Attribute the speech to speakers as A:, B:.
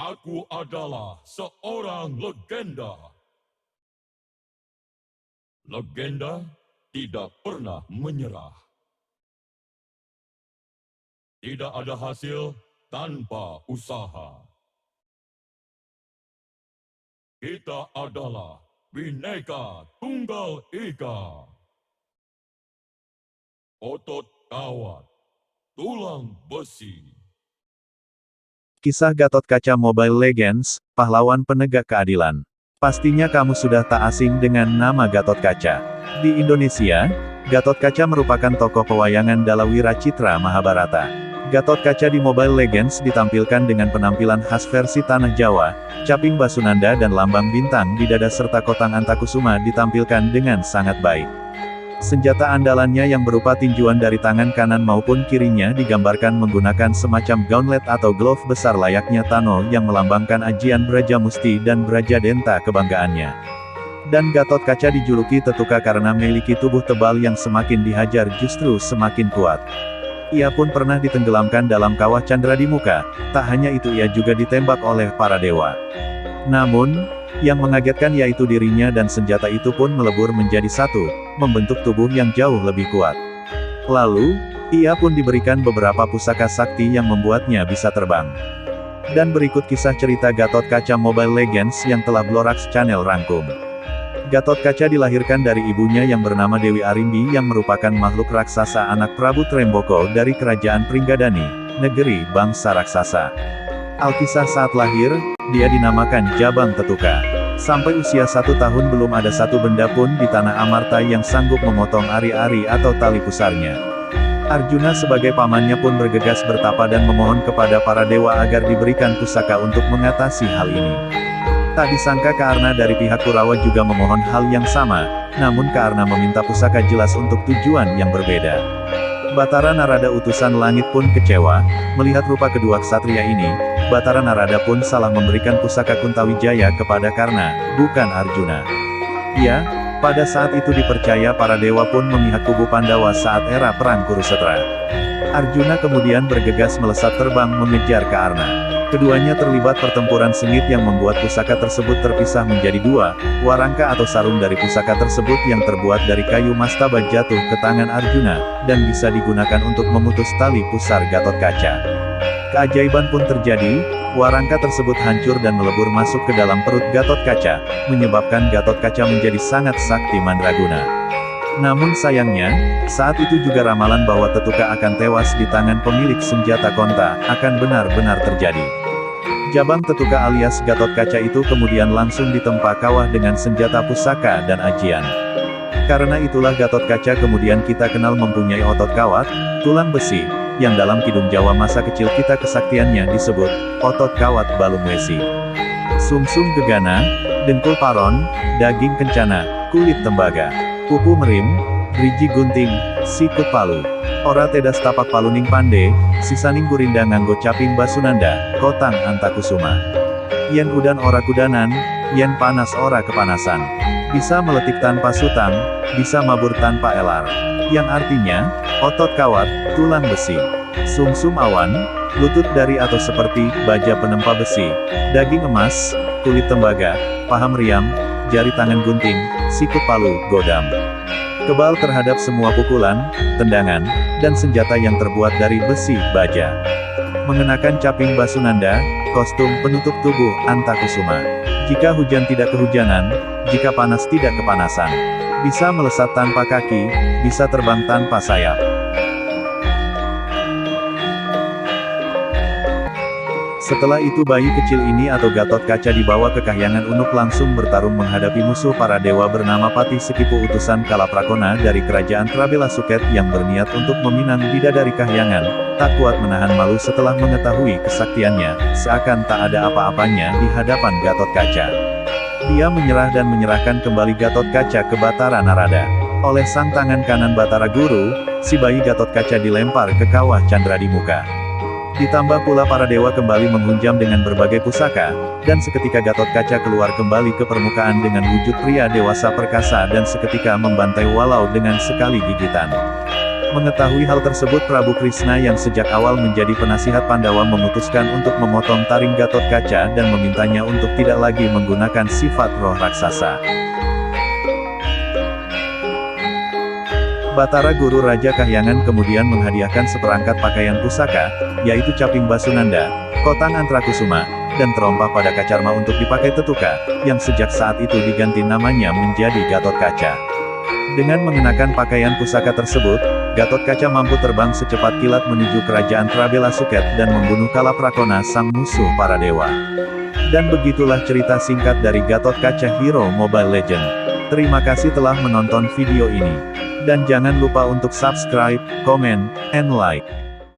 A: Aku adalah seorang legenda. Legenda tidak pernah menyerah. Tidak ada hasil tanpa usaha. Kita adalah Bhinneka Tunggal Ika. Otot kawat, tulang besi.
B: Kisah Gatot Kaca Mobile Legends, pahlawan penegak keadilan. Pastinya kamu sudah tak asing dengan nama Gatot Kaca. Di Indonesia, Gatot Kaca merupakan tokoh pewayangan Dalawira Citra Mahabharata. Gatot Kaca di Mobile Legends ditampilkan dengan penampilan khas versi Tanah Jawa, caping Basunanda dan lambang bintang di dada serta kotang Antakusuma ditampilkan dengan sangat baik. Senjata andalannya yang berupa tinjuan dari tangan kanan maupun kirinya digambarkan menggunakan semacam gauntlet atau glove besar layaknya Tano yang melambangkan ajian Brajamusti dan Brajadenta kebanggaannya. Dan Gatot Kaca dijuluki Tetuka karena memiliki tubuh tebal yang semakin dihajar justru semakin kuat. Ia pun pernah ditenggelamkan dalam kawah Candra di Muka, tak hanya itu ia juga ditembak oleh para dewa. Namun, yang mengagetkan yaitu dirinya dan senjata itu pun melebur menjadi satu, membentuk tubuh yang jauh lebih kuat. Lalu, ia pun diberikan beberapa pusaka sakti yang membuatnya bisa terbang. Dan berikut kisah cerita Gatot Kaca Mobile Legends yang telah Blorax Channel rangkum. Gatot Kaca dilahirkan dari ibunya yang bernama Dewi Arimbi yang merupakan makhluk raksasa anak Prabu Tremboko dari kerajaan Pringgadani, negeri bangsa raksasa. Alkisah saat lahir, dia dinamakan Jabang Tetuka. Sampai usia 1 tahun belum ada satu benda pun di tanah Amarta yang sanggup memotong ari-ari atau tali pusarnya. Arjuna sebagai pamannya pun bergegas bertapa dan memohon kepada para dewa agar diberikan pusaka untuk mengatasi hal ini. Tak disangka Karna dari pihak Kurawa juga memohon hal yang sama, namun Karna meminta pusaka jelas untuk tujuan yang berbeda. Batara Narada utusan langit pun kecewa, melihat rupa kedua ksatria ini, Batara Narada pun salah memberikan pusaka Kuntawijaya kepada Karna, bukan Arjuna. Ya, pada saat itu dipercaya para dewa pun memihak kubu Pandawa saat era perang Kurusetra. Arjuna kemudian bergegas melesat terbang mengejar Karna. Keduanya terlibat pertempuran sengit yang membuat pusaka tersebut terpisah menjadi dua. Warangka atau sarung dari pusaka tersebut yang terbuat dari kayu mastaba jatuh ke tangan Arjuna, dan bisa digunakan untuk memutus tali pusar Gatot Kaca. Keajaiban pun terjadi, warangka tersebut hancur dan melebur masuk ke dalam perut Gatot Kaca, menyebabkan Gatot Kaca menjadi sangat sakti mandraguna. Namun sayangnya, saat itu juga ramalan bahwa Tetuka akan tewas di tangan pemilik senjata Konta, akan benar-benar terjadi. Jabang Tetuka alias Gatot Kaca itu kemudian langsung ditempa kawah dengan senjata pusaka dan ajian. Karena itulah Gatot Kaca kemudian kita kenal mempunyai otot kawat, tulang besi, yang dalam Kidung Jawa masa kecil kita kesaktiannya disebut, otot kawat balung wesi. Sumsum gegana, dengkul paron, daging kencana, kulit tembaga. Pupu merim, driji gunting, sikut palu. Ora tedas tapak paluning pande, sisaning gurinda nganggo caping Basunanda, kotang Antakusuma. Yen udan ora kudanan, yen panas ora kepanasan. Bisa meletik tanpa sutang, bisa mabur tanpa elar. Yang artinya, otot kawat, tulang besi. Sumsum awan, lutut dari atau seperti, baja penempa besi. Daging emas, kulit tembaga, paha meriam, jari tangan gunting, sikut palu, godam. Kebal terhadap semua pukulan, tendangan, dan senjata yang terbuat dari besi, baja. Mengenakan caping Basunanda, kostum penutup tubuh, Antakusuma. Jika hujan tidak kehujanan, jika panas tidak kepanasan. Bisa melesat tanpa kaki, bisa terbang tanpa sayap. Setelah itu bayi kecil ini atau Gatot Kaca dibawa ke Kahyangan Unuk langsung bertarung menghadapi musuh para dewa bernama Patih Sekipu utusan Kalaprakona dari kerajaan Trabela Suket yang berniat untuk meminang bidadari Kahyangan, tak kuat menahan malu setelah mengetahui kesaktiannya, seakan tak ada apa-apanya di hadapan Gatot Kaca. Dia menyerah dan menyerahkan kembali Gatot Kaca ke Batara Narada. Oleh sang tangan kanan Batara Guru, si bayi Gatot Kaca dilempar ke kawah Candra di Muka. Ditambah pula para dewa kembali menghunjam dengan berbagai pusaka, dan seketika Gatot Kaca keluar kembali ke permukaan dengan wujud pria dewasa perkasa dan seketika membantai walau dengan sekali gigitan. Mengetahui hal tersebut Prabu Krishna yang sejak awal menjadi penasihat Pandawa memutuskan untuk memotong taring Gatotkaca dan memintanya untuk tidak lagi menggunakan sifat roh raksasa. Batara Guru Raja Kahyangan kemudian menghadiahkan seperangkat pakaian pusaka, yaitu caping Basunanda, kotang Antrakusuma, dan trompa pada Kacarma untuk dipakai Tetuka, yang sejak saat itu diganti namanya menjadi Gatotkaca. Dengan mengenakan pakaian pusaka tersebut, Gatotkaca mampu terbang secepat kilat menuju kerajaan Prabela Suket dan membunuh Kalaprakona sang musuh para dewa. Dan begitulah cerita singkat dari Gatotkaca Hero Mobile Legends. Terima kasih telah menonton video ini. Dan jangan lupa untuk subscribe, comment, and like.